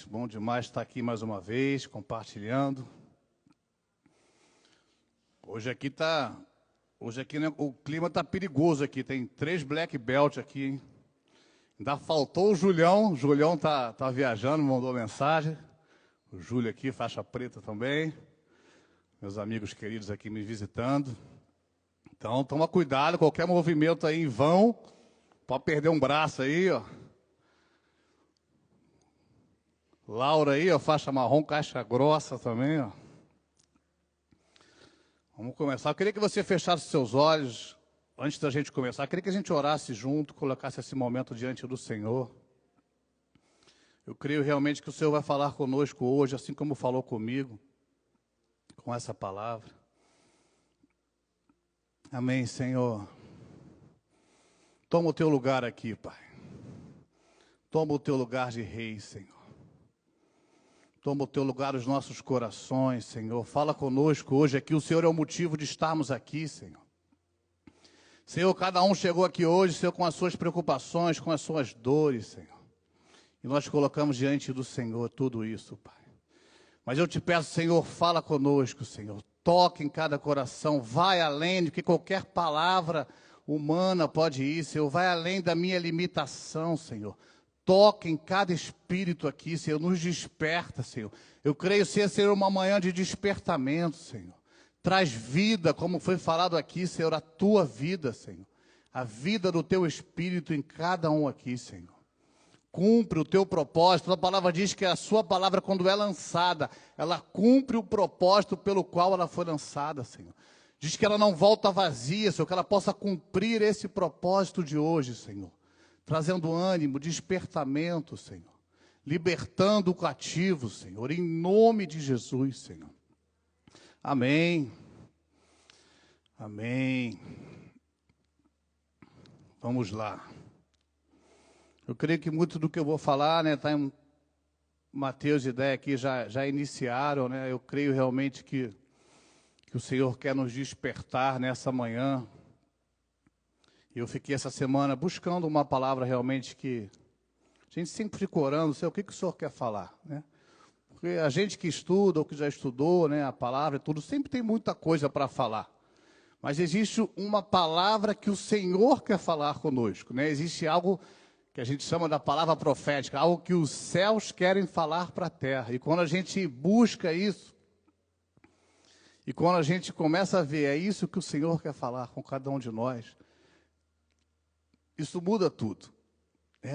Bom demais estar aqui mais uma vez, compartilhando. Hoje aqui, né, o clima está perigoso aqui, tem 3 black belt aqui, hein? Ainda faltou o Julião tá viajando, mandou mensagem. O Júlio aqui, faixa preta também. Meus amigos queridos aqui me visitando. Então, toma cuidado, qualquer movimento aí em vão, pode perder um braço aí, ó. Laura aí, ó, faixa marrom, caixa grossa também, ó. Vamos começar. Eu queria que você fechasse seus olhos, antes da gente começar. Eu queria que a gente orasse junto, colocasse esse momento diante do Senhor. Eu creio realmente que o Senhor vai falar conosco hoje, assim como falou comigo, com essa palavra. Amém, Senhor. Toma o teu lugar aqui, Pai. Toma o teu lugar de rei, Senhor. Toma o teu lugar nos nossos corações, Senhor. Fala conosco hoje aqui. O Senhor é o motivo de estarmos aqui, Senhor. Senhor, cada um chegou aqui hoje, Senhor, com as suas preocupações, com as suas dores, Senhor. E nós colocamos diante do Senhor tudo isso, Pai. Mas eu te peço, Senhor, fala conosco, Senhor. Toque em cada coração. Vai além do que qualquer palavra humana pode ir, Senhor. Vai além da minha limitação, Senhor. Toque em cada espírito aqui, Senhor, nos desperta, Senhor. Eu creio ser uma manhã de despertamento, Senhor. Traz vida, como foi falado aqui, Senhor, a tua vida, Senhor. A vida do teu espírito em cada um aqui, Senhor. Cumpre o teu propósito. A palavra diz que a sua palavra, quando é lançada, ela cumpre o propósito pelo qual ela foi lançada, Senhor. Diz que ela não volta vazia, Senhor, que ela possa cumprir esse propósito de hoje, Senhor. Trazendo ânimo, despertamento, Senhor. Libertando o cativo, Senhor. Em nome de Jesus, Senhor. Amém. Amém. Vamos lá. Eu creio que muito do que eu vou falar, né, está em Mateus e Ideia aqui, já iniciaram, né? Eu creio realmente que o Senhor quer nos despertar nessa manhã. Eu fiquei essa semana buscando uma palavra realmente que a gente sempre fica orando, sei o que o Senhor quer falar, né? Porque a gente que estuda ou que já estudou, né, a palavra e tudo, sempre tem muita coisa para falar. Mas existe uma palavra que o Senhor quer falar conosco, né? Existe algo que a gente chama da palavra profética, algo que os céus querem falar para a terra. E quando a gente busca isso, e quando a gente começa a ver, é isso que o Senhor quer falar com cada um de nós, isso muda tudo.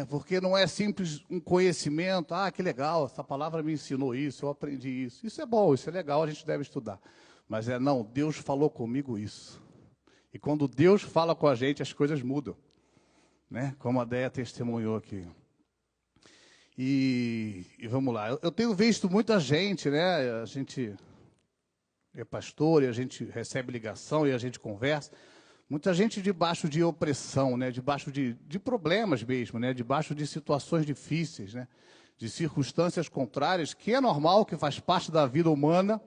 Porque não é simples um conhecimento, que legal, essa palavra me ensinou isso, eu aprendi isso. Isso é bom, isso é legal, a gente deve estudar. Mas não, Deus falou comigo isso. E quando Deus fala com a gente, as coisas mudam. Né? Como a Déia testemunhou aqui. E vamos lá, eu tenho visto muita gente, né? A gente é pastor e a gente recebe ligação e a gente conversa. Muita gente debaixo de opressão, né? Debaixo de problemas mesmo, né? Debaixo de situações difíceis, né? De circunstâncias contrárias, que é normal, que faz parte da vida humana.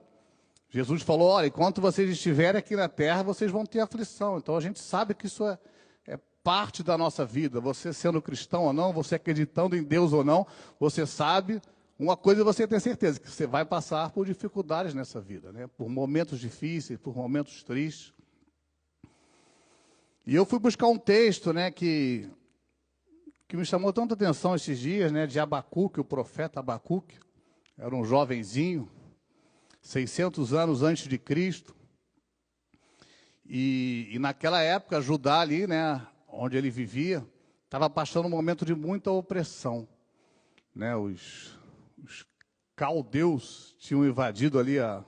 Jesus falou, olha, enquanto vocês estiverem aqui na terra, vocês vão ter aflição. Então a gente sabe que isso é parte da nossa vida. Você sendo cristão ou não, você acreditando em Deus ou não, você sabe, uma coisa você tem certeza, que você vai passar por dificuldades nessa vida, né? Por momentos difíceis, por momentos tristes. E eu fui buscar um texto, né, que me chamou tanta atenção esses dias, né, de Abacuque, o profeta Abacuque. Era um jovenzinho, 600 anos antes de Cristo. E naquela época, Judá ali, né, onde ele vivia, estava passando um momento de muita opressão. Né, os caldeus tinham invadido ali a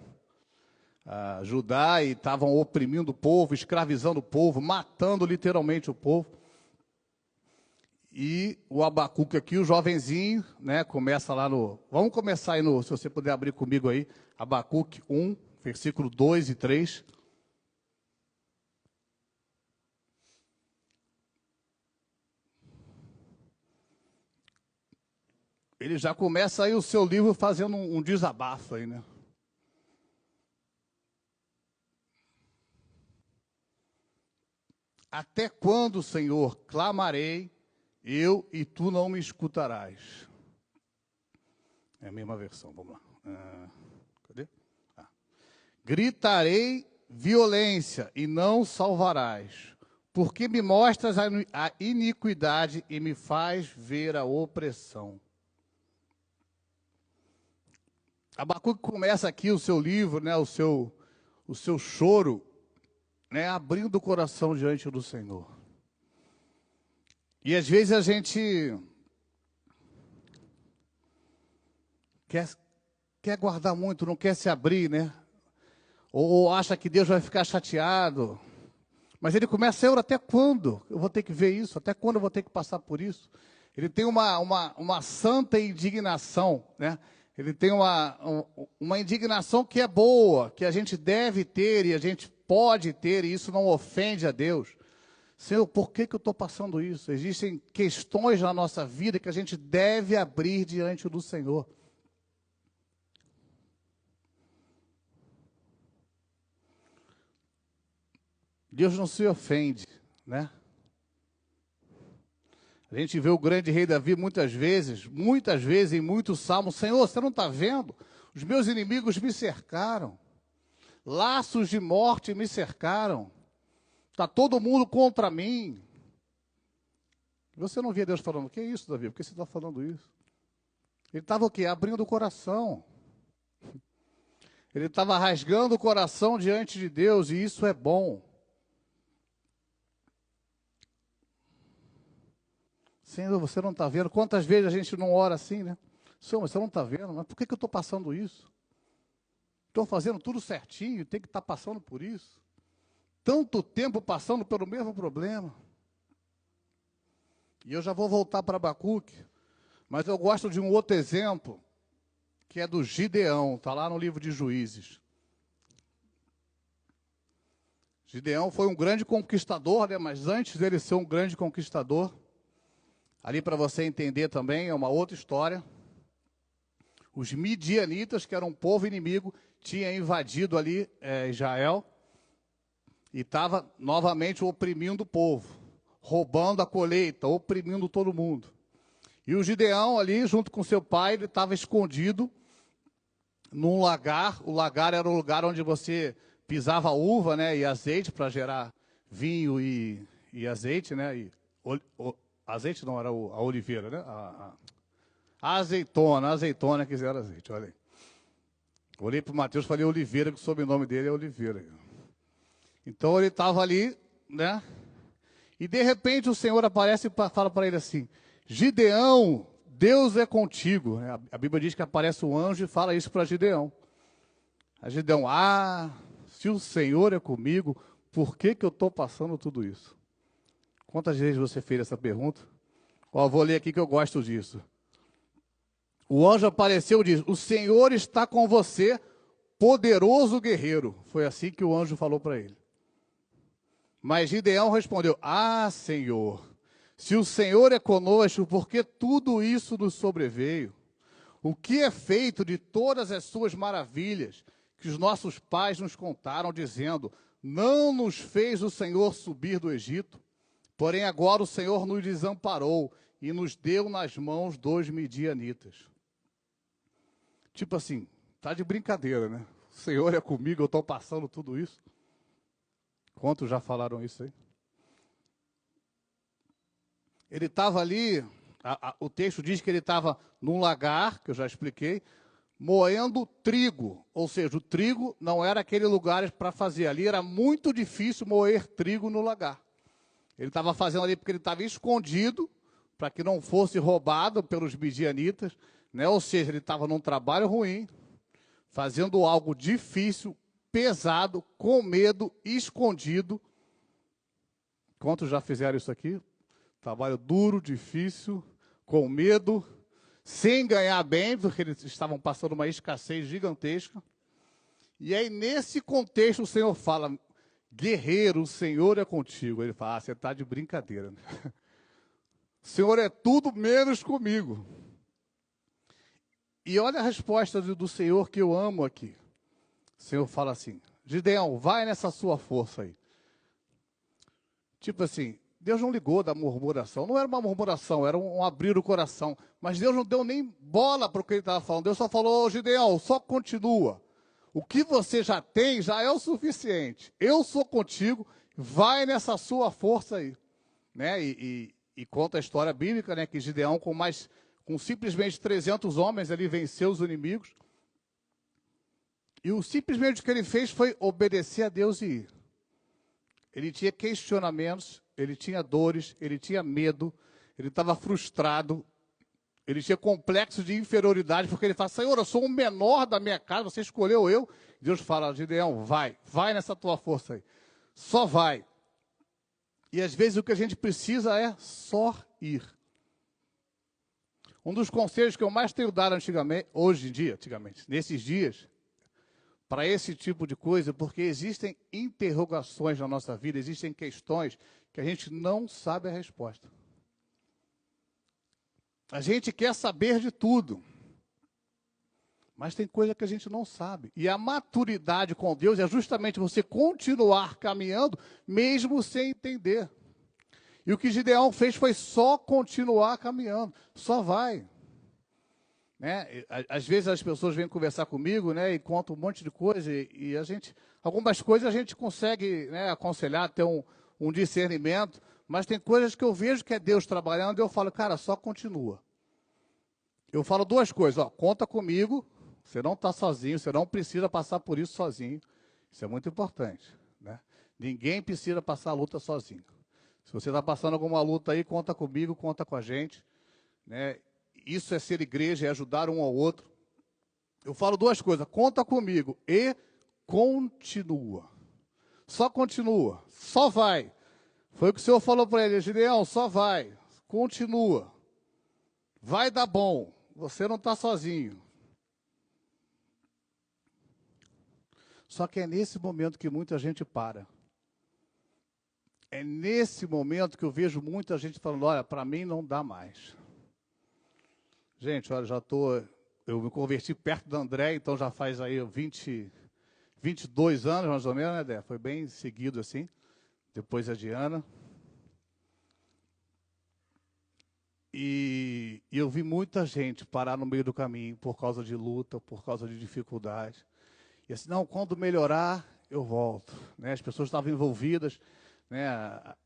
Judá e estavam oprimindo o povo, escravizando o povo, matando literalmente o povo. E o Abacuque aqui, o jovenzinho, né, começa lá no... Vamos começar aí no... Se você puder abrir comigo aí, Abacuque 1, versículo 2 e 3. Ele já começa aí o seu livro fazendo um desabafo aí, né? Até quando, Senhor, clamarei, eu e tu não me escutarás? É a mesma versão, vamos lá. Cadê? Gritarei violência e não salvarás, porque me mostras a iniquidade e me faz ver a opressão. Abacuque começa aqui o seu livro, né, o seu choro, né, abrindo o coração diante do Senhor. E às vezes a gente quer guardar muito, não quer se abrir, né? Ou acha que Deus vai ficar chateado. Mas ele começa, Senhor, até quando eu vou ter que ver isso? Até quando eu vou ter que passar por isso? Ele tem uma santa indignação, né? Ele tem uma indignação que é boa, que a gente deve ter e a gente pode ter, e isso não ofende a Deus. Senhor, por que eu estou passando isso? Existem questões na nossa vida que a gente deve abrir diante do Senhor. Deus não se ofende, né? A gente vê o grande rei Davi muitas vezes, em muitos salmos, Senhor, você não está vendo? Os meus inimigos me cercaram, laços de morte me cercaram, está todo mundo contra mim. Você não via Deus falando, que é isso, Davi? Por que você está falando isso? Ele estava o quê? Abrindo o coração. Ele estava rasgando o coração diante de Deus, e isso é bom. Senhor, você não está vendo? Quantas vezes a gente não ora assim, né? Senhor, você não está vendo? Mas por que eu estou passando isso? Estou fazendo tudo certinho, tem que estar passando por isso. Tanto tempo passando pelo mesmo problema. E eu já vou voltar para Abacuque, mas eu gosto de um outro exemplo, que é do Gideão, está lá no livro de Juízes. Gideão foi um grande conquistador, né? Mas antes dele ser um grande conquistador, ali para você entender também, é uma outra história. Os midianitas, que eram um povo inimigo, tinham invadido ali Israel e estava novamente oprimindo o povo, roubando a colheita, oprimindo todo mundo. E o Gideão ali, junto com seu pai, ele estava escondido num lagar. O lagar era o lugar onde você pisava uva, né, e azeite para gerar vinho e azeite, né, e azeite não, era a oliveira, né? A azeitona que era azeite, olha aí. Olhei para o Mateus e falei Oliveira, que o sobrenome dele é Oliveira. Então ele estava ali, né? E de repente o Senhor aparece e fala para ele assim, Gideão, Deus é contigo. A Bíblia diz que aparece um anjo e fala isso para Gideão. A Gideão, se o Senhor é comigo, por que eu estou passando tudo isso? Quantas vezes você fez essa pergunta? Vou ler aqui que eu gosto disso. O anjo apareceu e diz, o Senhor está com você, poderoso guerreiro. Foi assim que o anjo falou para ele. Mas Gideão respondeu, Senhor, se o Senhor é conosco, por que tudo isso nos sobreveio? O que é feito de todas as suas maravilhas que os nossos pais nos contaram, dizendo, não nos fez o Senhor subir do Egito? Porém, agora o Senhor nos desamparou e nos deu nas mãos dos midianitas. Tipo assim, tá de brincadeira, né? O Senhor é comigo, eu estou passando tudo isso. Quantos já falaram isso aí? Ele estava ali, o texto diz que ele estava num lagar, que eu já expliquei, moendo trigo. Ou seja, o trigo não era aquele lugar para fazer. Ali era muito difícil moer trigo no lagar. Ele estava fazendo ali porque ele estava escondido, para que não fosse roubado pelos midianitas, né? Ou seja, ele estava num trabalho ruim, fazendo algo difícil, pesado, com medo, escondido. Quantos já fizeram isso aqui? Trabalho duro, difícil, com medo, sem ganhar bem, porque eles estavam passando uma escassez gigantesca. E aí, nesse contexto, o Senhor fala, guerreiro, o Senhor é contigo. Ele fala, você está de brincadeira, né? O Senhor é tudo menos comigo. E olha a resposta do Senhor que eu amo aqui. O Senhor fala assim, Gideão, vai nessa sua força aí. Tipo assim, Deus não ligou da murmuração. Não era uma murmuração, era um abrir o coração. Mas Deus não deu nem bola para o que ele estava falando. Deus só falou, ô Gideão, só continua. O que você já tem já é o suficiente. Eu sou contigo, vai nessa sua força aí. Né? E conta a história bíblica, né, que Gideão, com simplesmente 300 homens, ele venceu os inimigos. E simplesmente o que ele fez foi obedecer a Deus e ir. Ele tinha questionamentos, ele tinha dores, ele tinha medo, ele estava frustrado, ele tinha complexo de inferioridade, porque ele fala, Senhor, eu sou o menor da minha casa, você escolheu eu. Deus fala, Gideão, vai nessa tua força aí, só vai. E às vezes o que a gente precisa é só ir. Um dos conselhos que eu mais tenho dado antigamente, nesses dias, para esse tipo de coisa, porque existem interrogações na nossa vida, existem questões que a gente não sabe a resposta. A gente quer saber de tudo, mas tem coisa que a gente não sabe. E a maturidade com Deus é justamente você continuar caminhando, mesmo sem entender. E o que Gideão fez foi só continuar caminhando, só vai. Né? Às vezes as pessoas vêm conversar comigo, né, e contam um monte de coisa, e algumas coisas a gente consegue, né, aconselhar, ter um discernimento, mas tem coisas que eu vejo que é Deus trabalhando, e eu falo, cara, só continua. Eu falo duas coisas, ó, conta comigo, você não está sozinho, você não precisa passar por isso sozinho, isso é muito importante. Né? Ninguém precisa passar a luta sozinho. Se você está passando alguma luta aí, conta comigo, conta com a gente, né? Isso é ser igreja, é ajudar um ao outro. Eu falo duas coisas, conta comigo e continua. Só continua, só vai. Foi o que o Senhor falou para ele, Gideão, só vai, continua. Vai dar bom, você não está sozinho. Só que é nesse momento que muita gente para. É nesse momento que eu vejo muita gente falando, olha, para mim não dá mais. Gente, olha, eu me converti perto do André, então já faz aí 22 anos, mais ou menos, né, Dé? Foi bem seguido assim, depois a Diana. E eu vi muita gente parar no meio do caminho por causa de luta, por causa de dificuldade. E assim, não, quando melhorar, eu volto. Né? As pessoas estavam envolvidas. Né?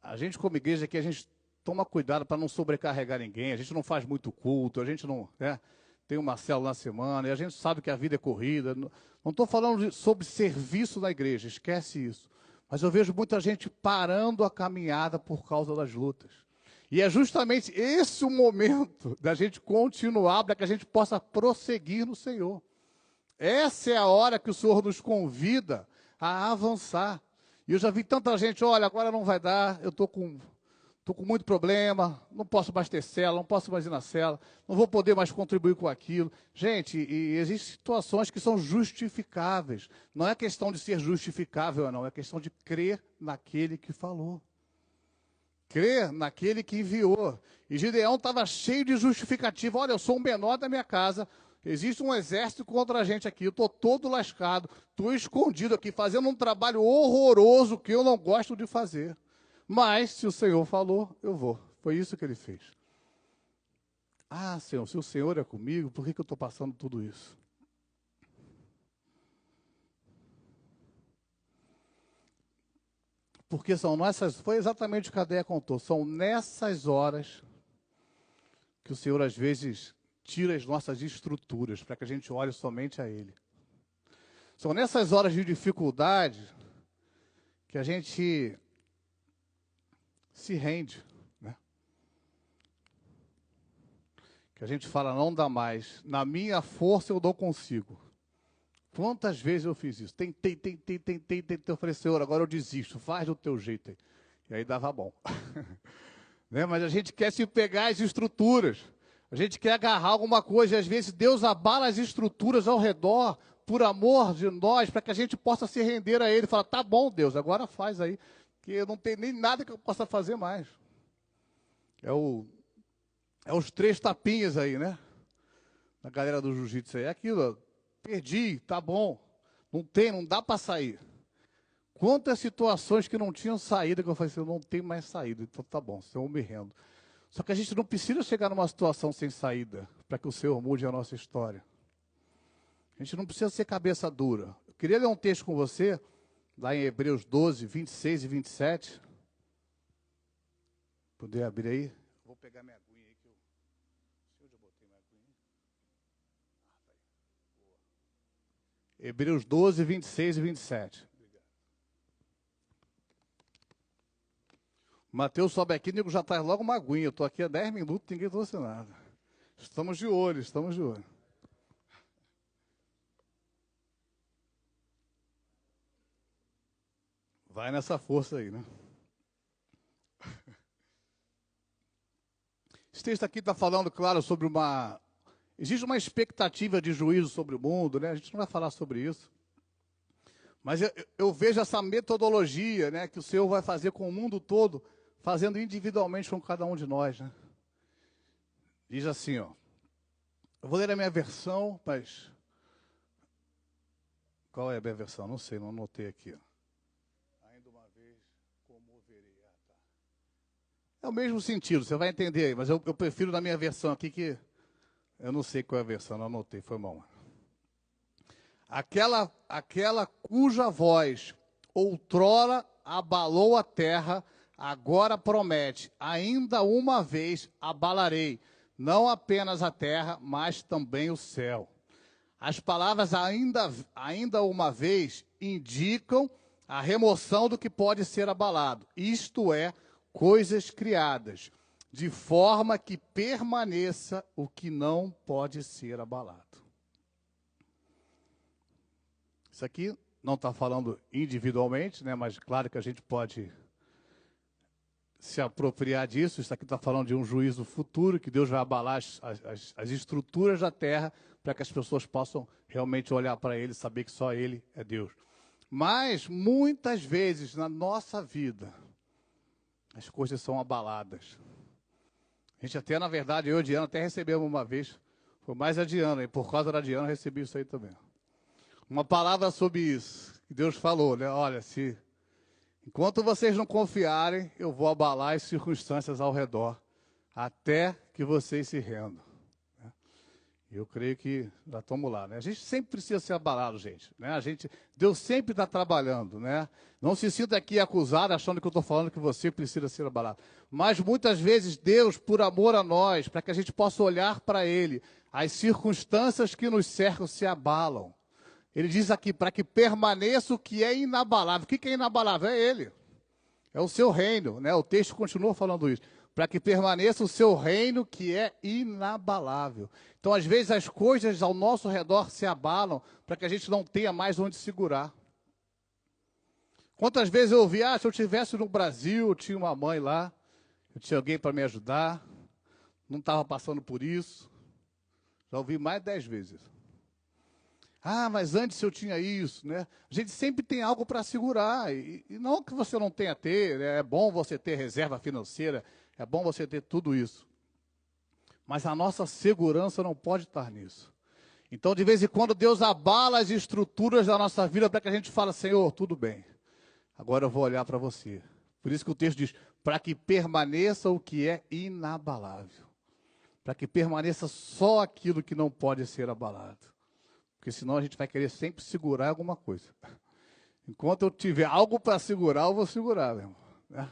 A gente, como igreja aqui, a gente toma cuidado para não sobrecarregar ninguém, a gente não faz muito culto, a gente não, né, tem uma célula na semana, e a gente sabe que a vida é corrida. Não estou falando sobre serviço na igreja, esquece isso. Mas eu vejo muita gente parando a caminhada por causa das lutas. E é justamente esse o momento da gente continuar, para que a gente possa prosseguir no Senhor. Essa é a hora que o Senhor nos convida a avançar. E eu já vi tanta gente, olha, agora não vai dar, eu estou com muito problema, não posso mais ter célula, não posso mais ir na célula, não vou poder mais contribuir com aquilo. Gente, e existem situações que são justificáveis. Não é questão de ser justificável ou não, é questão de crer naquele que falou. Crer naquele que enviou. E Gideão estava cheio de justificativa. Olha, eu sou o menor da minha casa, existe um exército contra a gente aqui, eu estou todo lascado, estou escondido aqui, fazendo um trabalho horroroso que eu não gosto de fazer. Mas, se o Senhor falou, eu vou. Foi isso que ele fez. Ah, Senhor, se o Senhor é comigo, por que eu estou passando tudo isso? Porque foi exatamente o que a Déia contou, são nessas horas que o Senhor, às vezes, tira as nossas estruturas, para que a gente olhe somente a Ele. São nessas horas de dificuldade que a gente se rende, né? Que a gente fala, não dá mais. Na minha força eu não consigo. Quantas vezes eu fiz isso? Tentei. Eu falei, Senhor, agora eu desisto. Faz do teu jeito aí. E aí dava bom. Né? Mas a gente quer se pegar as estruturas. A gente quer agarrar alguma coisa. E às vezes Deus abala as estruturas ao redor por amor de nós, para que a gente possa se render a Ele. Fala, tá bom, Deus, agora faz aí. Que eu não tenho nem nada que eu possa fazer mais. É os 3 tapinhas aí, né? Na galera do jiu-jitsu aí. É aquilo, ó, perdi, tá bom. Não dá para sair. Quantas situações que não tinham saída, que eu falei assim, eu não tenho mais saída, então tá bom, Senhor, eu me rendo. Só que a gente não precisa chegar numa situação sem saída, para que o Senhor mude a nossa história. A gente não precisa ser cabeça dura. Eu queria ler um texto com você, lá em Hebreus 12, 26 e 27. Poder abrir aí? Vou pegar minha aguinha aí. Onde eu botei minha aguinha? Tá aí. Hebreus 12, 26 e 27. Mateus sobe aqui, nego já traz logo uma aguinha. Eu estou aqui há 10 minutos, ninguém trouxe nada. Estamos de olho, estamos de olho. Vai nessa força aí, né? Esse texto aqui está falando, claro, sobre uma... Existe uma expectativa de juízo sobre o mundo, né? A gente não vai falar sobre isso. Mas eu vejo essa metodologia, né, que o Senhor vai fazer com o mundo todo, fazendo individualmente com cada um de nós, né? Diz assim, ó. Eu vou ler a minha versão, mas... Qual é a minha versão? Não sei, não anotei aqui, ó. Ainda uma vez, comoverei. Ah, tá. É o mesmo sentido, você vai entender aí, mas eu prefiro na minha versão aqui que... Eu não sei qual é a versão, não anotei, foi mal. Aquela cuja voz outrora abalou a terra, agora promete, ainda uma vez abalarei, não apenas a terra, mas também o céu. As palavras ainda uma vez indicam a remoção do que pode ser abalado, isto é, coisas criadas, de forma que permaneça o que não pode ser abalado. Isso aqui não está falando individualmente, né, mas claro que a gente pode se apropriar disso. Isso aqui está falando de um juízo futuro, que Deus vai abalar as estruturas da terra para que as pessoas possam realmente olhar para Ele e saber que só Ele é Deus. Mas, muitas vezes, na nossa vida, as coisas são abaladas. A gente até, na verdade, eu e a Diana até recebemos uma vez, foi mais a Diana, e por causa da Diana eu recebi isso aí também. Uma palavra sobre isso, que Deus falou, né? Olha, enquanto vocês não confiarem, eu vou abalar as circunstâncias ao redor, até que vocês se rendam. Eu creio que já estamos lá, né? A gente sempre precisa ser abalado, gente, né? Deus sempre está trabalhando, né? Não se sinta aqui acusado, achando que eu estou falando que você precisa ser abalado. Mas muitas vezes Deus, por amor a nós, para que a gente possa olhar para Ele, as circunstâncias que nos cercam se abalam. Ele diz aqui, para que permaneça o que é inabalável. O que é inabalável? É Ele. É o seu reino, né? O texto continua falando isso. Para que permaneça o seu reino que é inabalável. Então, às vezes, as coisas ao nosso redor se abalam para que a gente não tenha mais onde segurar. Quantas vezes eu ouvi, se eu estivesse no Brasil, eu tinha uma mãe lá, eu tinha alguém para me ajudar, não estava passando por isso. Já ouvi mais de 10 vezes. Mas antes eu tinha isso, né? A gente sempre tem algo para segurar, e não que você não tenha a ter, né? É bom você ter reserva financeira, é bom você ter tudo isso. Mas a nossa segurança não pode estar nisso. Então, de vez em quando, Deus abala as estruturas da nossa vida para que a gente fale, Senhor, tudo bem, agora eu vou olhar para você. Por isso que o texto diz, para que permaneça o que é inabalável. Para que permaneça só aquilo que não pode ser abalado. Porque senão a gente vai querer sempre segurar alguma coisa. Enquanto eu tiver algo para segurar, eu vou segurar, meu irmão, né?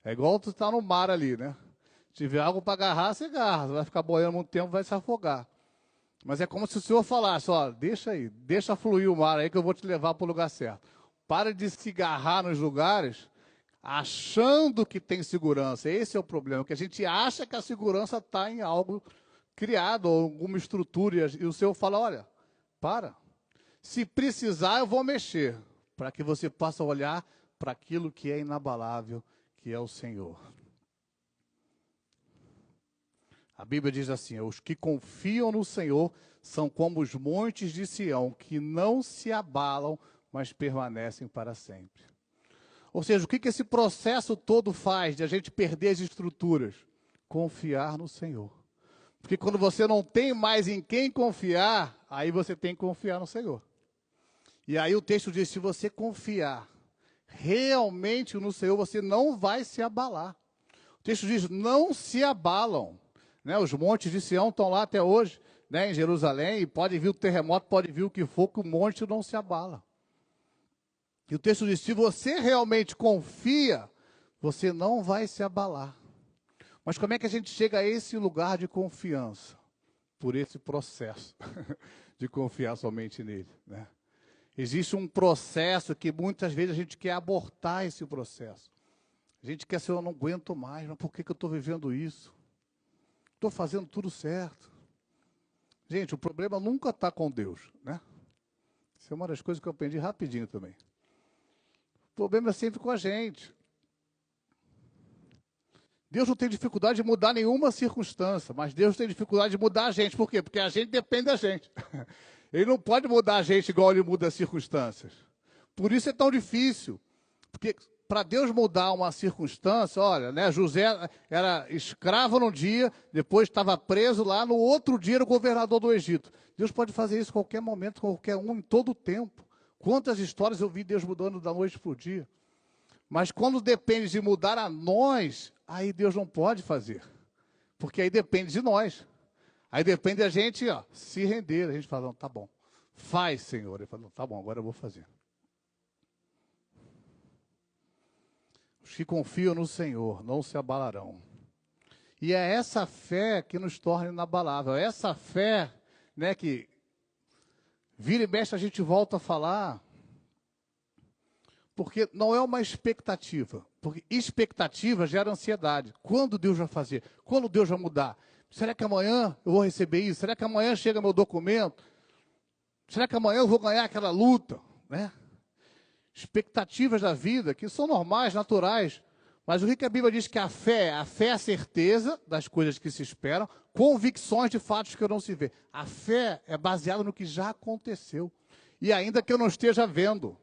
É igual tu estar no mar ali, né? Se tiver algo para agarrar, você agarra. Você vai ficar boiando muito tempo, vai se afogar. Mas é como se o Senhor falasse, deixa aí, deixa fluir o mar aí que eu vou te levar para o lugar certo. Para de se agarrar nos lugares, achando que tem segurança. Esse é o problema, que a gente acha que a segurança está em algo criado, ou alguma estrutura, e o Senhor fala, olha, para. Se precisar, eu vou mexer, para que você possa olhar para aquilo que é inabalável, que é o Senhor. A Bíblia diz assim, os que confiam no Senhor são como os montes de Sião, que não se abalam, mas permanecem para sempre. Ou seja, o que esse processo todo faz de a gente perder as estruturas? Confiar no Senhor. Porque quando você não tem mais em quem confiar, aí você tem que confiar no Senhor. E aí o texto diz, se você confiar, Realmente no Senhor você não vai se abalar. O texto diz, não se abalam. Né? Os montes de Sião estão lá até hoje, né, em Jerusalém, e pode vir o terremoto, pode vir o que for, que o monte não se abala. E o texto diz, se você realmente confia, você não vai se abalar. Mas como é que a gente chega a esse lugar de confiança? Por esse processo de confiar somente nele, né? Existe um processo que muitas vezes a gente quer abortar esse processo. A gente quer, Senhor, eu não aguento mais, mas por que eu estou vivendo isso? Estou fazendo tudo certo. Gente, o problema nunca está com Deus, né? Isso é uma das coisas que eu aprendi rapidinho também. O problema é sempre com a gente. Deus não tem dificuldade de mudar nenhuma circunstância, mas Deus tem dificuldade de mudar a gente. Por quê? Porque a gente depende da gente. Ele não pode mudar a gente igual ele muda as circunstâncias. Por isso é tão difícil. Porque para Deus mudar uma circunstância, olha, né, José era escravo num dia, depois estava preso lá, no outro dia era o governador do Egito. Deus pode fazer isso em qualquer momento, qualquer um, em todo o tempo. Quantas histórias eu vi Deus mudando da noite para o dia. Mas quando depende de mudar a nós, aí Deus não pode fazer. Porque aí depende de nós. Aí depende da gente, ó, se render. A gente fala, não, tá bom. Faz, Senhor. Ele fala, não, tá bom, agora eu vou fazer. Os que confiam no Senhor não se abalarão. E é essa fé que nos torna inabalável. É essa fé, né, que vira e mexe a gente volta a falar. Porque não é uma expectativa. Porque expectativa gera ansiedade. Quando Deus vai fazer? Quando Deus vai mudar? Será que amanhã eu vou receber isso? Será que amanhã chega meu documento? Será que amanhã eu vou ganhar aquela luta? Né? Expectativas da vida, que são normais, naturais. Mas o que a Bíblia diz que a fé é a certeza das coisas que se esperam, convicções de fatos que eu não se vê. A fé é baseada no que já aconteceu. E ainda que eu não esteja vendo.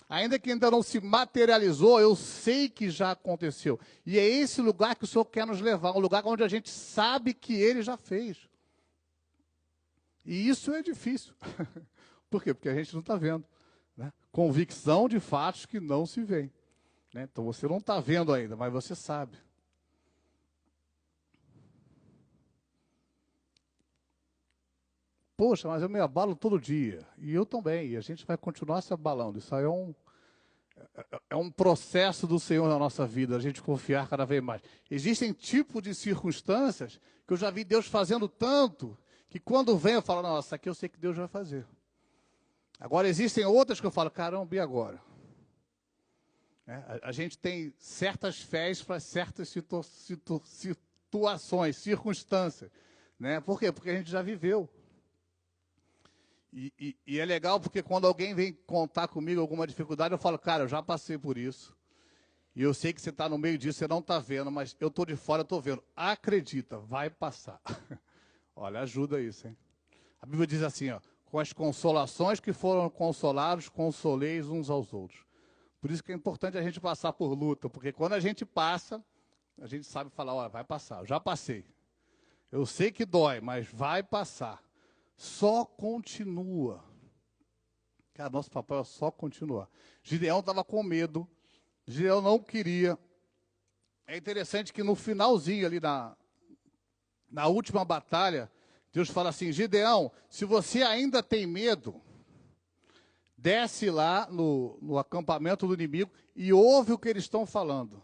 Ainda que ainda não se materializou, eu sei que já aconteceu. E é esse lugar que o Senhor quer nos levar, um lugar onde a gente sabe que Ele já fez. E isso é difícil. Por quê? Porque a gente não está vendo. Né? Convicção de fatos que não se veem. Né? Então você não está vendo ainda, mas você sabe. Poxa, mas eu me abalo todo dia. E eu também. E a gente vai continuar se abalando. Isso aí é um processo do Senhor na nossa vida, a gente confiar cada vez mais. Existem tipos de circunstâncias que eu já vi Deus fazendo tanto, que quando vem eu falo, nossa, aqui eu sei que Deus vai fazer. Agora existem outras que eu falo, caramba, e agora? A gente tem certas fés para certas situações, circunstâncias. Né? Por quê? Porque a gente já viveu. E é legal porque quando alguém vem contar comigo alguma dificuldade, eu falo, cara, eu já passei por isso. E eu sei que você está no meio disso, você não está vendo, mas eu estou de fora, eu estou vendo. Acredita, vai passar. Olha, ajuda isso, hein? A Bíblia diz assim, ó, com as consolações que foram consolados, consoleis uns aos outros. Por isso que é importante a gente passar por luta, porque quando a gente passa, a gente sabe falar, olha, vai passar, eu já passei. Eu sei que dói, mas vai passar. Só continua. Cara, nosso papel é só continuar. Gideão estava com medo. Gideão não queria. É interessante que no finalzinho ali, na última batalha, Deus fala assim, Gideão, se você ainda tem medo, desce lá no acampamento do inimigo e ouve o que eles estão falando.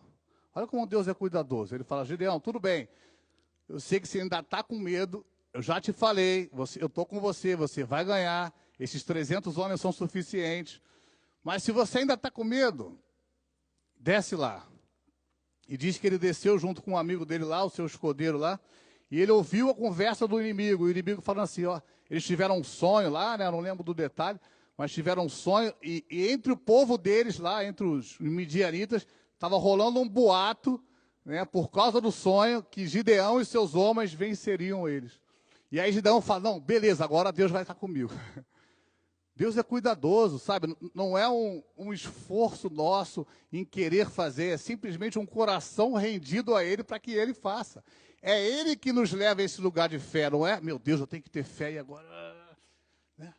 Olha como Deus é cuidadoso. Ele fala, Gideão, tudo bem. Eu sei que você ainda está com medo. Eu já te falei, eu estou com você, você vai ganhar, esses 300 homens são suficientes. Mas se você ainda está com medo, desce lá. E diz que ele desceu junto com um amigo dele lá, o seu escudeiro lá, e ele ouviu a conversa do inimigo, o inimigo falando assim, ó, eles tiveram um sonho lá, né, eu não lembro do detalhe, mas tiveram um sonho, e entre o povo deles lá, entre os midianitas, estava rolando um boato, né, por causa do sonho, que Gideão e seus homens venceriam eles. E aí Gideão fala, não, beleza, agora Deus vai estar comigo. Deus é cuidadoso, sabe? Não é um esforço nosso em querer fazer, é simplesmente um coração rendido a Ele para que Ele faça. É Ele que nos leva a esse lugar de fé, não é? Meu Deus, eu tenho que ter fé e agora... Né?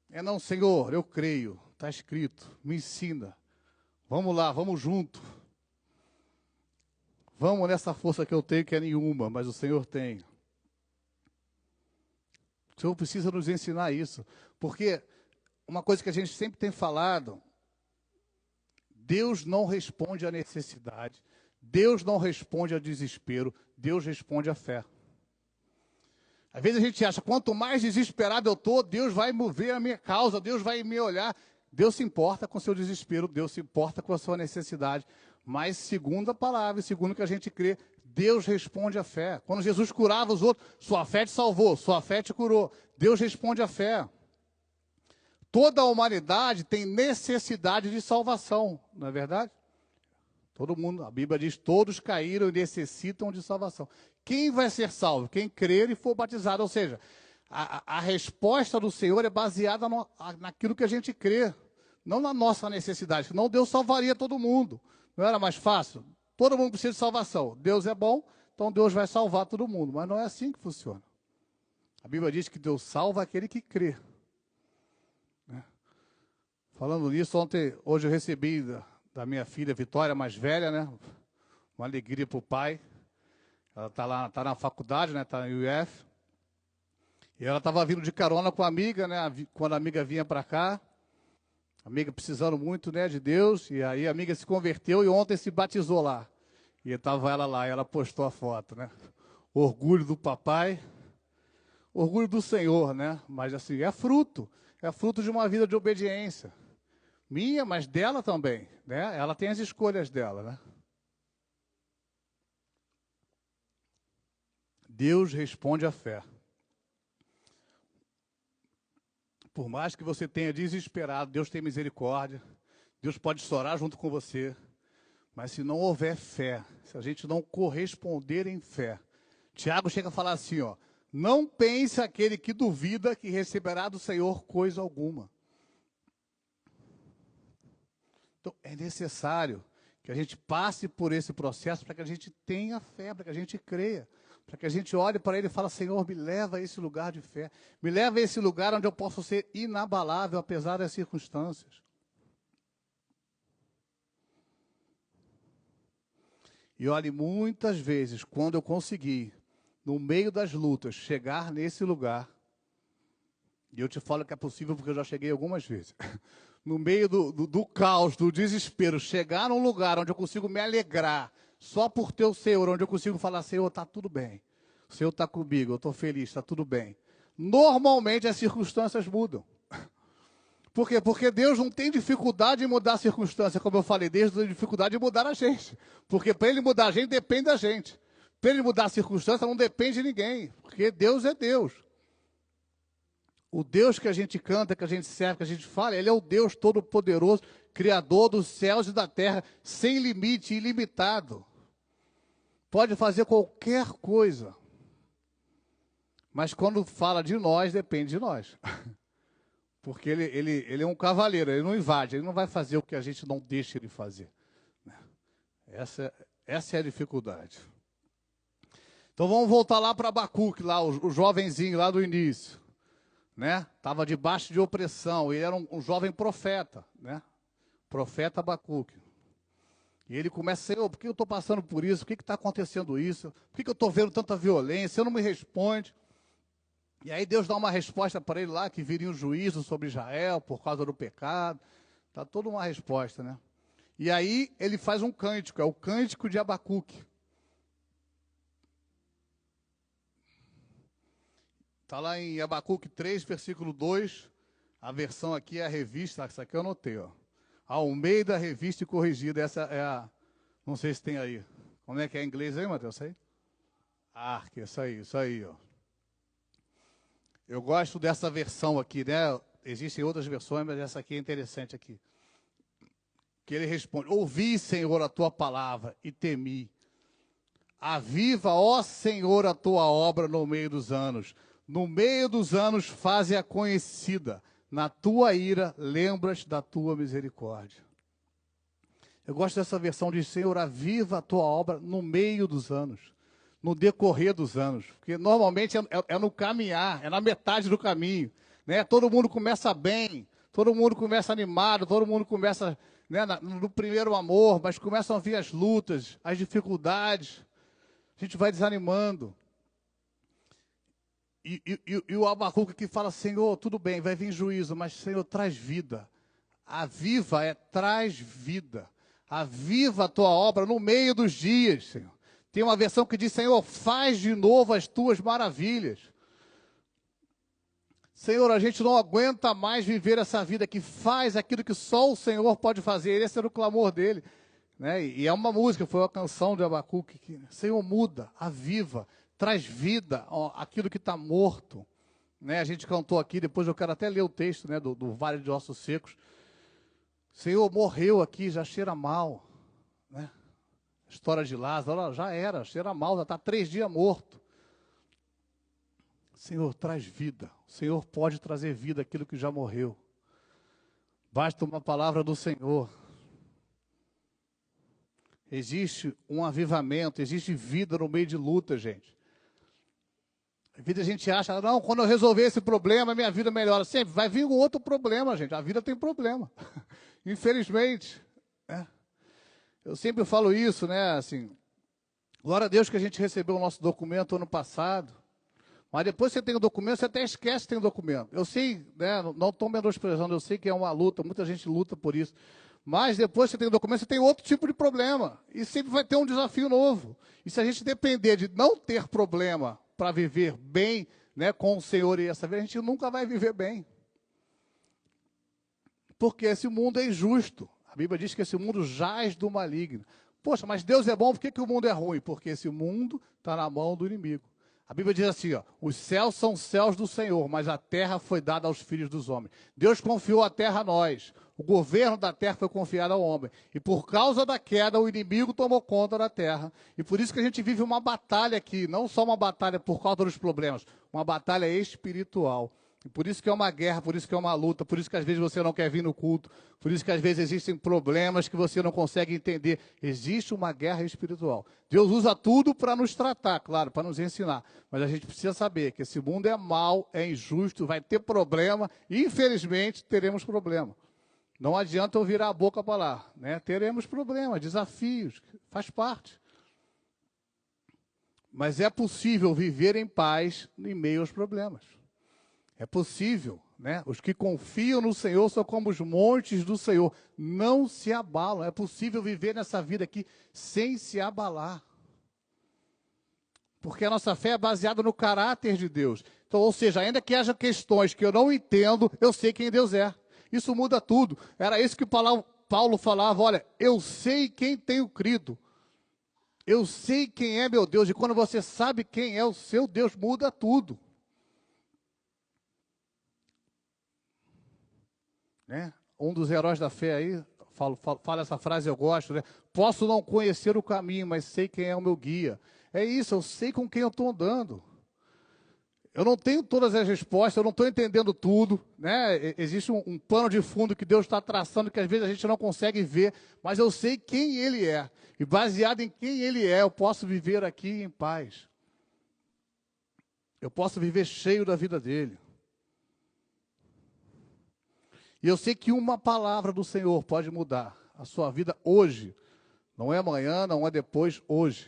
É não, Senhor, eu creio, está escrito, me ensina. Vamos lá, vamos junto. Vamos nessa força que eu tenho, que é nenhuma, mas o Senhor tem. O Senhor precisa nos ensinar isso. Porque uma coisa que a gente sempre tem falado, Deus não responde à necessidade, Deus não responde ao desespero, Deus responde à fé. Às vezes a gente acha, quanto mais desesperado eu estou, Deus vai mover a minha causa, Deus vai me olhar. Deus se importa com o seu desespero, Deus se importa com a sua necessidade. Mas, segundo a palavra, segundo o que a gente crê, Deus responde à fé. Quando Jesus curava os outros, sua fé te salvou, sua fé te curou. Deus responde à fé. Toda a humanidade tem necessidade de salvação, não é verdade? Todo mundo, a Bíblia diz, todos caíram e necessitam de salvação. Quem vai ser salvo? Quem crer e for batizado. Ou seja, a resposta do Senhor é baseada naquilo que a gente crê, não na nossa necessidade. Senão Deus salvaria todo mundo. Não era mais fácil? Todo mundo precisa de salvação. Deus é bom, então Deus vai salvar todo mundo. Mas não é assim que funciona. A Bíblia diz que Deus salva aquele que crê. Falando nisso, hoje eu recebi da minha filha Vitória, mais velha, né? Uma alegria para o pai. Ela está na faculdade, né? Está na UF. E ela estava vindo de carona com a amiga, né? Quando a amiga vinha para cá. A amiga precisando muito, né, de Deus. E aí a amiga se converteu e ontem se batizou lá. E estava ela lá, e ela postou a foto, né? Orgulho do papai, orgulho do Senhor, né? Mas assim, é fruto de uma vida de obediência. Minha, mas dela também, né? Ela tem as escolhas dela, né? Deus responde à fé. Por mais que você tenha desesperado, Deus tem misericórdia. Deus pode chorar junto com você. Mas se não houver fé, se a gente não corresponder em fé, Tiago chega a falar assim, ó, não pense aquele que duvida que receberá do Senhor coisa alguma. Então, é necessário que a gente passe por esse processo para que a gente tenha fé, para que a gente creia, para que a gente olhe para Ele e fale, Senhor, me leva a esse lugar de fé, me leva a esse lugar onde eu posso ser inabalável, apesar das circunstâncias. E olhe, muitas vezes, quando eu consegui, no meio das lutas, chegar nesse lugar, e eu te falo que é possível porque eu já cheguei algumas vezes, no meio do caos, do desespero, chegar num lugar onde eu consigo me alegrar, só por ter o Senhor, onde eu consigo falar, Senhor, está tudo bem, o Senhor está comigo, eu estou feliz, está tudo bem. Normalmente as circunstâncias mudam. Por quê? Porque Deus não tem dificuldade em mudar a circunstância, como eu falei, Deus tem dificuldade em mudar a gente. Porque para Ele mudar a gente, depende da gente. Para Ele mudar a circunstância, não depende de ninguém, porque Deus é Deus. O Deus que a gente canta, que a gente serve, que a gente fala, Ele é o Deus Todo-Poderoso, Criador dos céus e da terra, sem limite, ilimitado. Pode fazer qualquer coisa. Mas quando fala de nós, depende de nós. Porque ele é um cavaleiro, ele não invade, ele não vai fazer o que a gente não deixa ele fazer. Essa é a dificuldade. Então vamos voltar lá para Abacuque, lá, o jovenzinho lá do início. Né? Estava debaixo de opressão, ele era um jovem profeta, né? Profeta Abacuque. E ele começa, Senhor, por que eu estou passando por isso? Por que está acontecendo isso? Por que eu estou vendo tanta violência? Você não me responde. E aí Deus dá uma resposta para ele lá, que viria um juízo sobre Israel por causa do pecado. Está toda uma resposta, né? E aí ele faz um cântico, é o cântico de Abacuque. Está lá em Abacuque 3, versículo 2. A versão aqui é a revista, essa aqui eu anotei, ó. Almeida, revista e corrigida. Essa é a, não sei se tem aí. Como é que é em inglês aí, Mateus? Aí? Ark, isso aí, ó. Eu gosto dessa versão aqui, né? Existem outras versões, mas essa aqui é interessante aqui. Que ele responde, ouvi, Senhor, a tua palavra e temi. Aviva, ó Senhor, a tua obra no meio dos anos. No meio dos anos faze-a conhecida. Na tua ira, lembras da tua misericórdia. Eu gosto dessa versão de Senhor, aviva a tua obra no meio dos anos. No decorrer dos anos. Porque normalmente é no caminhar, é na metade do caminho. Né? Todo mundo começa bem, todo mundo começa animado, todo mundo começa né, no primeiro amor, mas começam a vir as lutas, as dificuldades, a gente vai desanimando. E o Abacuque que fala, Senhor, tudo bem, vai vir juízo, mas Senhor, traz vida. Aviva traz vida. Aviva a tua obra no meio dos dias, Senhor. Tem uma versão que diz, Senhor, faz de novo as tuas maravilhas. Senhor, a gente não aguenta mais viver essa vida que faz aquilo que só o Senhor pode fazer. Esse era o clamor dele. Né? E é uma música, foi uma canção de Abacuque. Que, Senhor, muda, aviva, traz vida aquilo que está morto. Né? A gente cantou aqui, depois eu quero até ler o texto, né, do Vale de Ossos Secos. Senhor, morreu aqui, já cheira mal. Né? A história de Lázaro, já era, cheira mal, já está 3 dias morto. Senhor, traz vida. O Senhor pode trazer vida àquilo que já morreu. Basta uma palavra do Senhor. Existe um avivamento, existe vida no meio de luta, gente. A vida a gente acha, não, quando eu resolver esse problema, minha vida melhora. Sempre vai vir um outro problema, gente. A vida tem problema. Infelizmente. Né? Eu sempre falo isso, né? Assim, glória a Deus que a gente recebeu o nosso documento ano passado. Mas depois você tem o documento, você até esquece que tem o documento. Eu sei, né, não estou menosprezando, eu sei que é uma luta, muita gente luta por isso. Mas depois você tem o documento, você tem outro tipo de problema. E sempre vai ter um desafio novo. E se a gente depender de não ter problema para viver bem, né, com o Senhor e essa vida, a gente nunca vai viver bem. Porque esse mundo é injusto. A Bíblia diz que esse mundo jaz do maligno. Poxa, mas Deus é bom, por que o mundo é ruim? Porque esse mundo está na mão do inimigo. A Bíblia diz assim, ó, os céus são céus do Senhor, mas a terra foi dada aos filhos dos homens. Deus confiou a terra a nós. O governo da terra foi confiado ao homem. E por causa da queda, o inimigo tomou conta da terra. E por isso que a gente vive uma batalha aqui, não só uma batalha por causa dos problemas, uma batalha espiritual. E por isso que é uma guerra, por isso que é uma luta, por isso que às vezes você não quer vir no culto, por isso que às vezes existem problemas que você não consegue entender. Existe uma guerra espiritual. Deus usa tudo para nos tratar, claro, para nos ensinar. Mas a gente precisa saber que esse mundo é mau, é injusto, vai ter problema, e infelizmente teremos problema. Não adianta eu virar a boca para lá, né? Teremos problemas, desafios, faz parte. Mas é possível viver em paz em meio aos problemas. É possível, né? Os que confiam no Senhor são como os montes do Senhor, não se abalam. É possível viver nessa vida aqui sem se abalar. Porque a nossa fé é baseada no caráter de Deus. Então, ou seja, ainda que haja questões que eu não entendo, eu sei quem Deus é. Isso muda tudo. Era isso que Paulo falava, olha, eu sei quem tenho crido. Eu sei quem é meu Deus. E quando você sabe quem é o seu Deus, muda tudo. Né? Um dos heróis da fé aí, fala essa frase, eu gosto, né? Posso não conhecer o caminho, mas sei quem é o meu guia. É isso, eu sei com quem eu estou andando. Eu não tenho todas as respostas, eu não estou entendendo tudo, né? Existe um pano de fundo que Deus está traçando que às vezes a gente não consegue ver, mas eu sei quem Ele é. E baseado em quem Ele é, eu posso viver aqui em paz. Eu posso viver cheio da vida dEle. E eu sei que uma palavra do Senhor pode mudar a sua vida hoje. Não é amanhã, não é depois, hoje.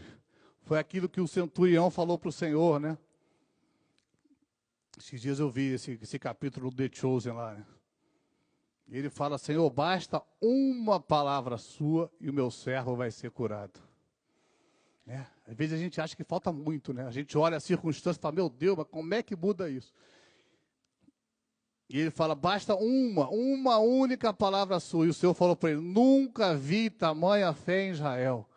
Foi aquilo que o centurião falou para o Senhor, né? Esses dias eu vi esse capítulo do The Chosen lá, né? E ele fala, Senhor, basta uma palavra sua e o meu servo vai ser curado. Às vezes a gente acha que falta muito, né? A gente olha a circunstância e fala, meu Deus, mas como é que muda isso? E ele fala, basta uma única palavra sua. E o Senhor falou para ele, nunca vi tamanha fé em Israel.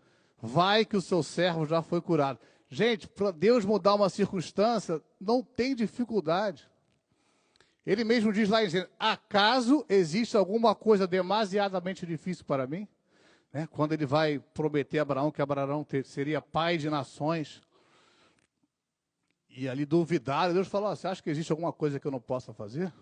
Vai que o seu servo já foi curado. Gente, para Deus mudar uma circunstância, não tem dificuldade. Ele mesmo diz lá, acaso existe alguma coisa demasiadamente difícil para mim? Né? Quando ele vai prometer a Abraão que Abraão seria pai de nações. E ali duvidaram, Deus falou, você acha que existe alguma coisa que eu não possa fazer?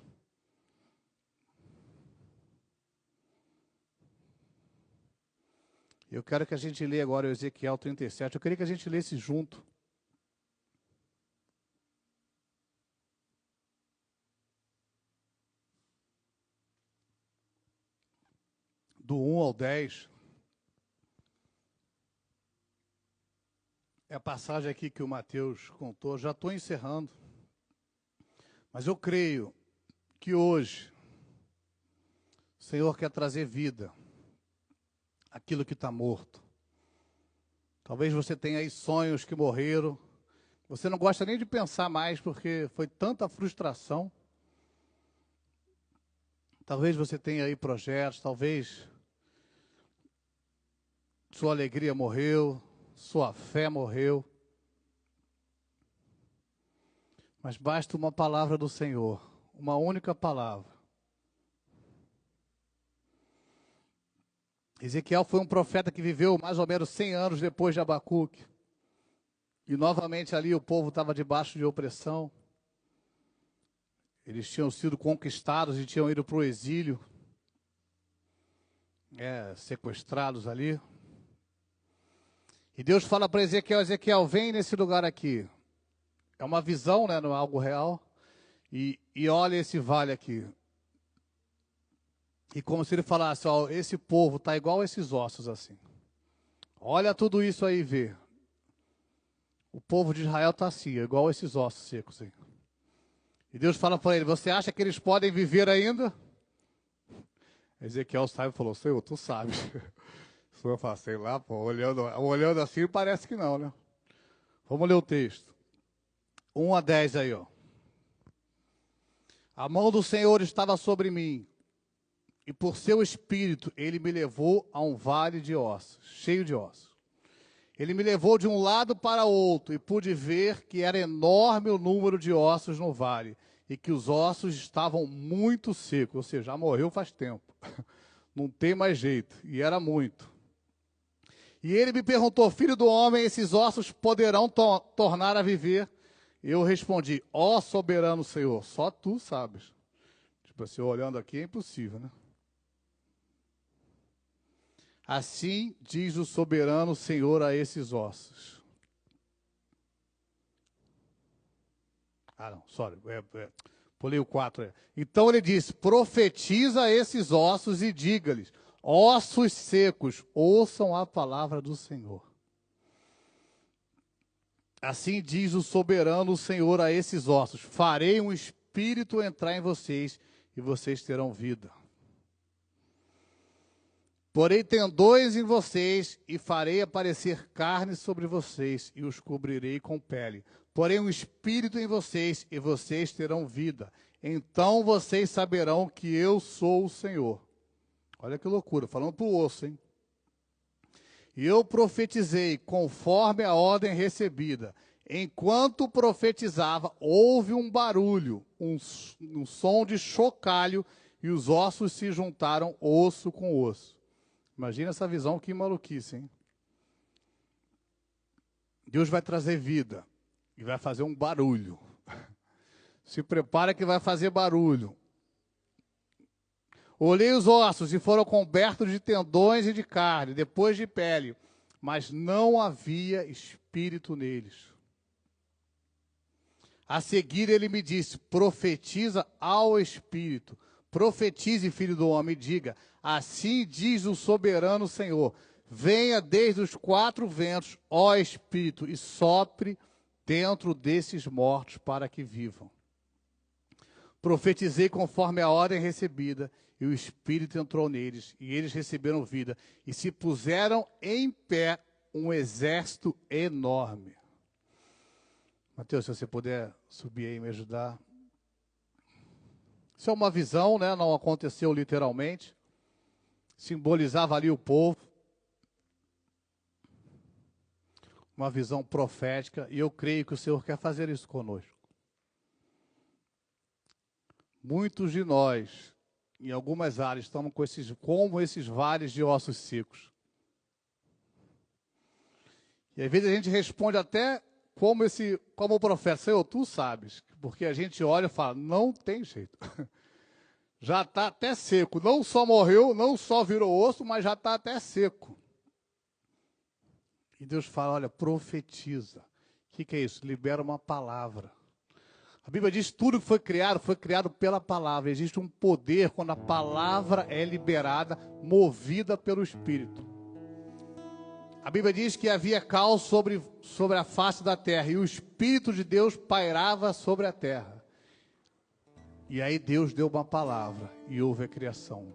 Eu quero que a gente leia agora o Ezequiel 37. Eu queria que a gente lesse junto. do 1 ao 10, é a passagem aqui que o Mateus contou. Já estou encerrando, mas eu creio que hoje o Senhor quer trazer vida àquilo que está morto. Talvez você tenha aí sonhos que morreram, você não gosta nem de pensar mais porque foi tanta frustração. Talvez você tenha aí projetos, talvez sua alegria morreu, sua fé morreu. Mas basta uma palavra do Senhor, uma única palavra. Ezequiel foi um profeta que viveu mais ou menos 100 anos depois de Abacuque. E novamente ali o povo estava debaixo de opressão. Eles tinham sido conquistados e tinham ido para o exílio, sequestrados ali. E Deus fala para Ezequiel: Ezequiel, vem nesse lugar aqui. É uma visão, né, não é algo real. E olha esse vale aqui. E como se ele falasse: ó, esse povo está igual a esses ossos assim. Olha tudo isso aí e vê. O povo de Israel está assim, igual a esses ossos secos aí. E Deus fala para ele: você acha que eles podem viver ainda? Ezequiel sabe e falou: Senhor, tu sabes. O Senhor fala: sei lá, pô, olhando assim parece que não, né? Vamos ler o texto. 1 a 10 aí, ó. A mão do Senhor estava sobre mim, e por seu espírito ele me levou a um vale de ossos, cheio de ossos. Ele me levou de um lado para outro, e pude ver que era enorme o número de ossos no vale, e que os ossos estavam muito secos, ou seja, já morreu faz tempo. Não tem mais jeito, e era muito. E ele me perguntou: filho do homem, esses ossos poderão tornar a viver? Eu respondi: ó soberano Senhor, só tu sabes. Tipo assim, olhando aqui é impossível, né? Assim diz o soberano Senhor a esses ossos. Não, sorry, pulei o 4. Então ele disse: profetiza a esses ossos e diga-lhes: ossos secos, ouçam a palavra do Senhor. Assim diz o soberano Senhor a esses ossos: farei um espírito entrar em vocês e vocês terão vida. Porei tendões em vocês e farei aparecer carne sobre vocês e os cobrirei com pele. Porei um espírito em vocês e vocês terão vida. Então vocês saberão que eu sou o Senhor. Olha que loucura, falando para o osso, hein? E eu profetizei conforme a ordem recebida. Enquanto profetizava, houve um barulho, um som de chocalho, e os ossos se juntaram osso com osso. Imagina essa visão, que maluquice, hein? Deus vai trazer vida e vai fazer um barulho. Se prepara que vai fazer barulho. Olhei os ossos e foram cobertos de tendões e de carne, depois de pele, mas não havia espírito neles. A seguir ele me disse: profetiza ao espírito. Profetize, filho do homem, e diga: assim diz o soberano Senhor: venha desde os 4 ventos, ó Espírito, e sopre dentro desses mortos para que vivam. Profetizei conforme a ordem recebida, e o Espírito entrou neles, e eles receberam vida, e se puseram em pé um exército enorme. Mateus, se você puder subir aí e me ajudar. Isso é uma visão, né? Não aconteceu literalmente. Simbolizava ali o povo. Uma visão profética. E eu creio que o Senhor quer fazer isso conosco. Muitos de nós, em algumas áreas, estamos como esses vales de ossos secos. E às vezes a gente responde até como o profeta: Senhor, tu sabes. Porque a gente olha e fala: não tem jeito. Já está até seco. Não só morreu, não só virou osso, mas já está até seco. E Deus fala: olha, profetiza. O que é isso? Libera uma palavra. A Bíblia diz que tudo que foi criado pela palavra. Existe um poder quando a palavra é liberada, movida pelo Espírito. A Bíblia diz que havia caos sobre a face da terra, e o Espírito de Deus pairava sobre a terra. E aí Deus deu uma palavra, e houve a criação.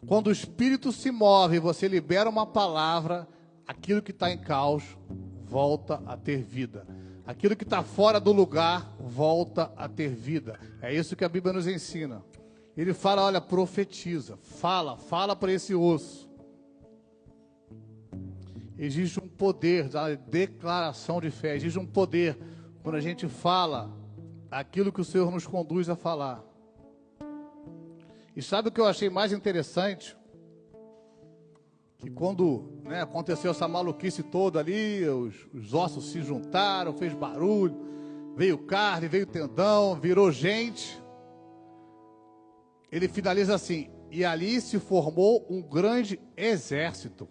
Quando o Espírito se move e você libera uma palavra, aquilo que está em caos volta a ter vida. Aquilo que está fora do lugar volta a ter vida. É isso que a Bíblia nos ensina. Ele fala, olha, profetiza, fala para esse osso. Existe um poder da declaração de fé, existe um poder quando a gente fala aquilo que o Senhor nos conduz a falar. E sabe o que eu achei mais interessante? Que quando aconteceu essa maluquice toda ali, os ossos se juntaram, fez barulho, veio carne, veio tendão, virou gente. Ele finaliza assim, e ali se formou um grande exército.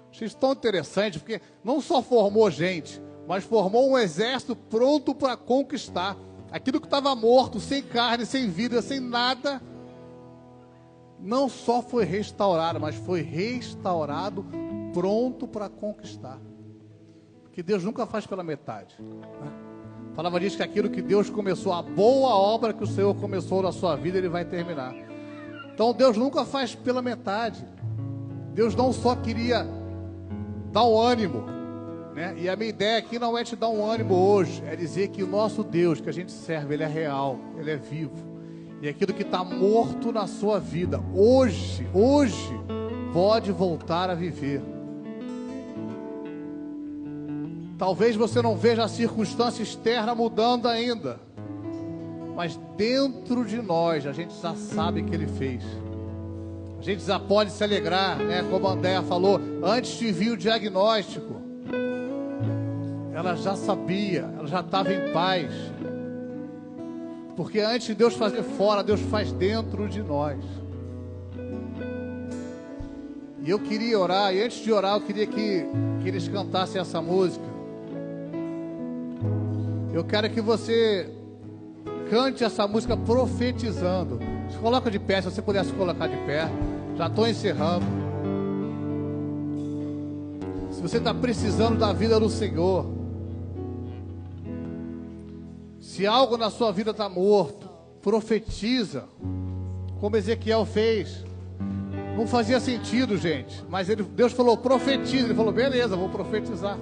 Achei isso tão interessante, porque não só formou gente, mas formou um exército pronto para conquistar. Aquilo que estava morto, sem carne, sem vida, sem nada, não só foi restaurado, mas foi restaurado, pronto para conquistar. Porque Deus nunca faz pela metade, né? A palavra diz que aquilo que Deus começou, a boa obra que o Senhor começou na sua vida, Ele vai terminar. Então Deus nunca faz pela metade. Deus não só queria dar um ânimo, né? E a minha ideia aqui não é te dar um ânimo hoje, é dizer que o nosso Deus que a gente serve, Ele é real, Ele é vivo. E aquilo que está morto na sua vida, hoje, pode voltar a viver. Talvez você não veja a circunstância externa mudando ainda, mas dentro de nós, a gente já sabe que Ele fez. A gente já pode se alegrar, né? Como a Andréa falou, antes de vir o diagnóstico, ela já sabia, ela já estava em paz. Porque antes de Deus fazer fora, Deus faz dentro de nós. E eu queria orar, e antes de orar eu queria que eles cantassem essa música. Eu quero que você cante essa música profetizando. Se coloca de pé, se você puder se colocar de pé. Já estou encerrando. Se você está precisando da vida do Senhor, se algo na sua vida está morto, profetiza, como Ezequiel fez. Não fazia sentido, gente, mas Deus falou, profetiza. Ele falou, beleza, vou profetizar.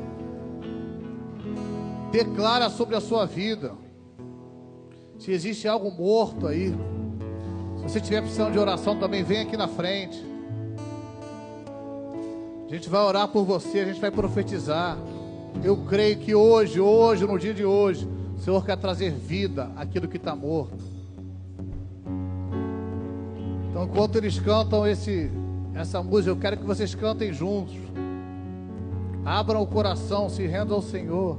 Declara sobre a sua vida. Se existe algo morto aí, se você estiver precisando de oração também, vem aqui na frente. A gente vai orar por você, a gente vai profetizar. Eu creio que hoje, no dia de hoje, o Senhor quer trazer vida àquilo que está morto. Então, enquanto eles cantam essa música, eu quero que vocês cantem juntos. Abram o coração, se rendam ao Senhor.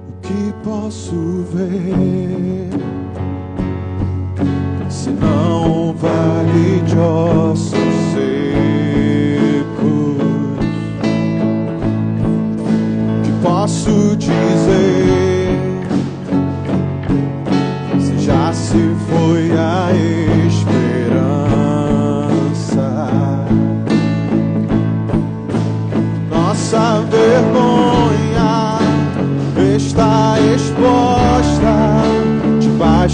O que posso ver, se não um vale de ossos secos? Posso dizer, se já se foi a esperança, nossa vergonha está exposta debaixo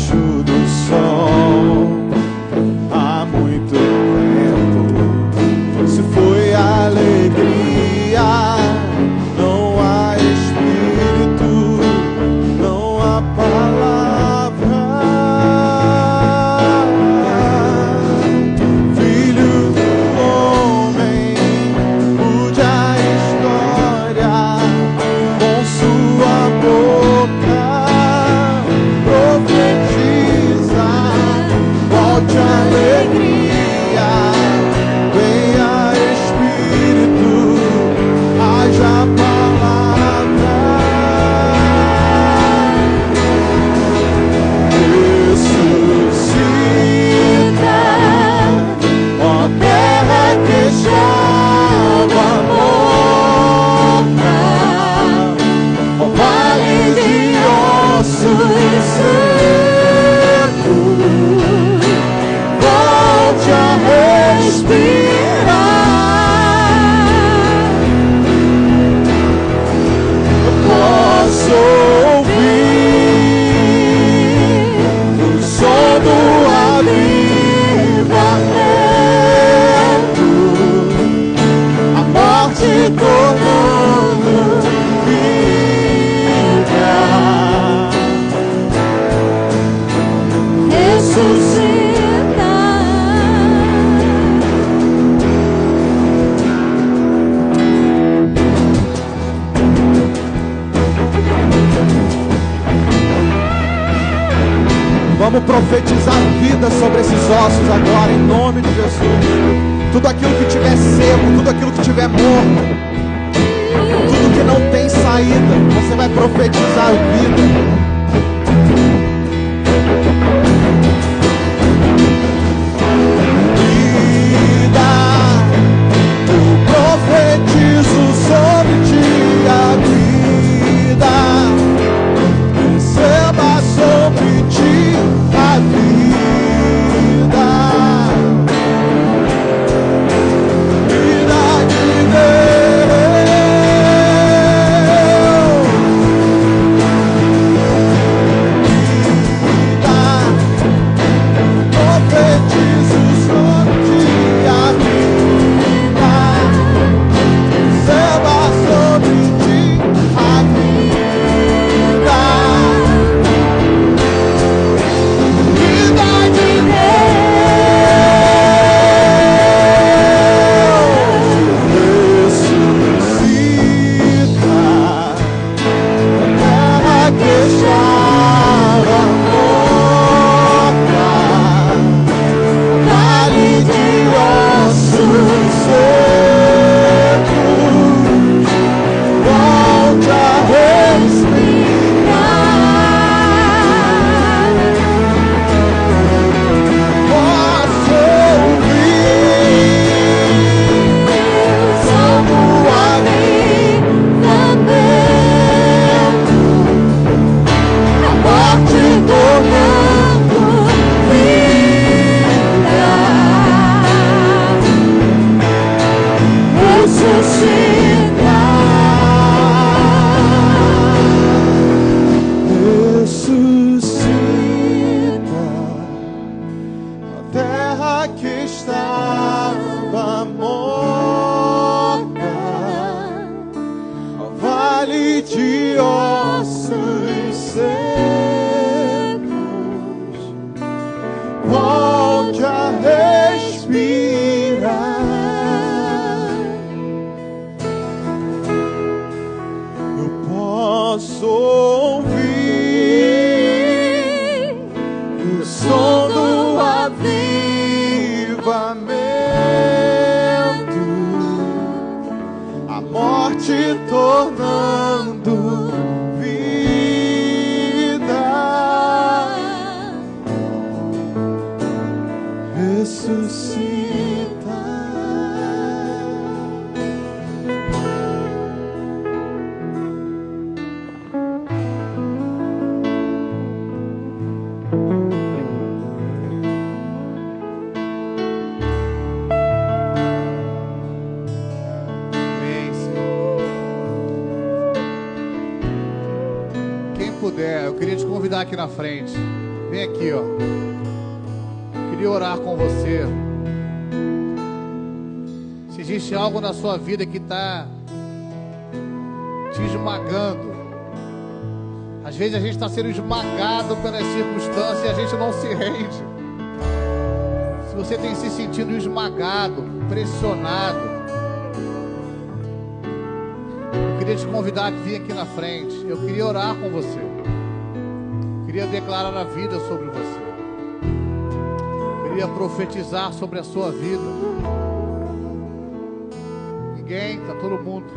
Vamos profetizar vida sobre esses ossos agora, em nome de Jesus. Tudo aquilo que tiver seco, tudo aquilo que tiver morto, tudo que não tem saída, você vai profetizar vida. Profetizo sobre ti a vida, receba sobre ti a vida, vida de Deus, vida, profetizo sobre ti a vida. Receba sobre ti a vida, vida de Deus, ressuscita a terra que estava morta, vale de ossos secos, volte a respirar. Posso ouvir como avivamento, a morte tornando vida, ressuscita a terra que estava morta, ao vale de ossos secos, volte a respirar. Eu posso ouvir o som do avivamento, a morte tornando vida, ressuscita. Amém, Senhor. Quem puder, eu queria te convidar aqui na frente. Vem aqui, ó. Queria orar com você. Se existe algo na sua vida que está te esmagando, às vezes a gente está sendo esmagado pelas circunstâncias e a gente não se rende. Se você tem se sentido esmagado, pressionado, eu queria te convidar a vir aqui na frente. Eu queria orar com você. Eu queria declarar a vida sobre você. Eu queria profetizar sobre a sua vida. Ninguém, tá todo mundo.